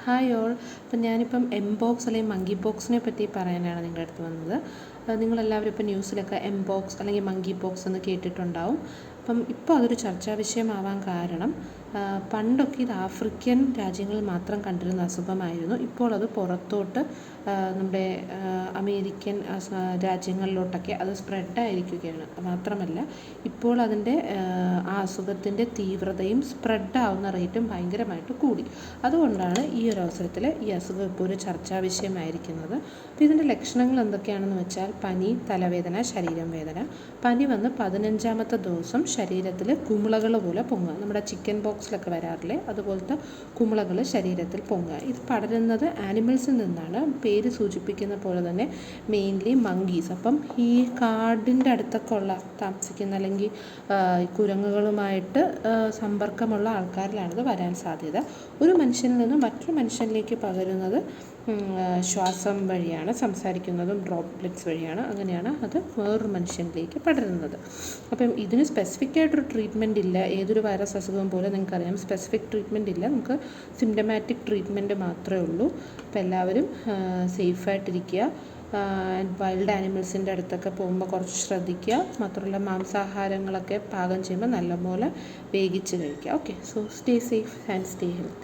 Hi all. അപ്പം ഞാനിപ്പം mpox അല്ലെങ്കിൽ മങ്കി പോക്സിനെ പറ്റി പറയാനാണ് നിങ്ങളുടെ അടുത്ത് വന്നത്. നിങ്ങളെല്ലാവരും ഇപ്പോൾ ന്യൂസിലൊക്കെ എംപോക്സ് അല്ലെങ്കിൽ മങ്കി പോക്സ് എന്ന് കേട്ടിട്ടുണ്ടാവും. അപ്പം ഇപ്പോൾ അതൊരു ചർച്ചാ വിഷയമാവാൻ കാരണം പണ്ടൊക്കെ ഇത് ആഫ്രിക്കൻ രാജ്യങ്ങളിൽ മാത്രം കണ്ടിരുന്ന അസുഖമായിരുന്നു. ഇപ്പോൾ അത് പുറത്തോട്ട് നമ്മുടെ അമേരിക്കൻ രാജ്യങ്ങളിലോട്ടൊക്കെ അത് സ്പ്രെഡായിരിക്കുകയാണ്. മാത്രമല്ല ഇപ്പോൾ അതിൻ്റെ ആ അസുഖത്തിൻ്റെ തീവ്രതയും സ്പ്രെഡാവുന്ന റേറ്റും ഭയങ്കരമായിട്ട് കൂടി. അതുകൊണ്ടാണ് ഈ ഒരു അവസരത്തിൽ ഈ അസുഖം ഇപ്പോൾ ഒരു ചർച്ചാ വിഷയമായിരിക്കുന്നത്. അപ്പോൾ ഇതിൻ്റെ ലക്ഷണങ്ങൾ എന്തൊക്കെയാണെന്ന് വെച്ചാൽ പനി, തലവേദന, ശരീരം വേദന. പനി വന്ന് 15ാമത്തെ ദിവസം ശരീരത്തിൽ കുമിളകൾ പോലെ പൊങ്ങുക. നമ്മുടെ ചിക്കൻ ബോക്സിലൊക്കെ വരാറില്ലേ, അതുപോലത്തെ കുമിളകൾ ശരീരത്തിൽ പൊങ്ങുക. ഇത് പടരുന്നത് ആനിമൽസിൽ നിന്നാണ്. പേര് സൂചിപ്പിക്കുന്ന പോലെ തന്നെ മെയിൻലി മങ്കീസ്. അപ്പം ഈ കാടിൻ്റെ അടുത്തൊക്കെ ഉള്ള താമസിക്കുന്ന അല്ലെങ്കിൽ കുരങ്ങുകളുമായിട്ട് സമ്പർക്കമുള്ള ആൾക്കാരിലാണിത് വരാൻ സാധ്യത. ഒരു മനുഷ്യനിൽ നിന്നും മറ്റൊരു മനുഷ്യനിലേക്ക് പകരുന്നത് ശ്വാസം വഴിയാണ്, സംസാരിക്കുന്നതും ഡ്രോപ്ലെറ്റ്സ് വഴിയാണ്. അങ്ങനെയാണ് അത് വേറൊരു മനുഷ്യനിലേക്ക് പടരുന്നത്. അപ്പം ഇതിന് സ്പെസിഫിക് ആയിട്ടൊരു ട്രീറ്റ്മെൻറ്റ് ഇല്ല. ഏതൊരു വൈറസ് അസുഖം പോലെ നിങ്ങൾക്കറിയാം സ്പെസിഫിക് ട്രീറ്റ്മെൻറ്റ് ഇല്ല. നമുക്ക് സിംറ്റമാറ്റിക് ട്രീറ്റ്മെൻറ്റ് മാത്രമേ ഉള്ളൂ. അപ്പോൾ എല്ലാവരും സേഫായിട്ടിരിക്കുക. വൈൽഡ് ആനിമൽസിൻ്റെ അടുത്തൊക്കെ പോകുമ്പോൾ കുറച്ച് ശ്രദ്ധിക്കുക. മാത്രമല്ല മാംസാഹാരങ്ങളൊക്കെ പാകം ചെയ്യുമ്പോൾ നല്ലപോലെ വേവിച്ച് കഴിക്കുക. Okay, so stay safe and stay healthy.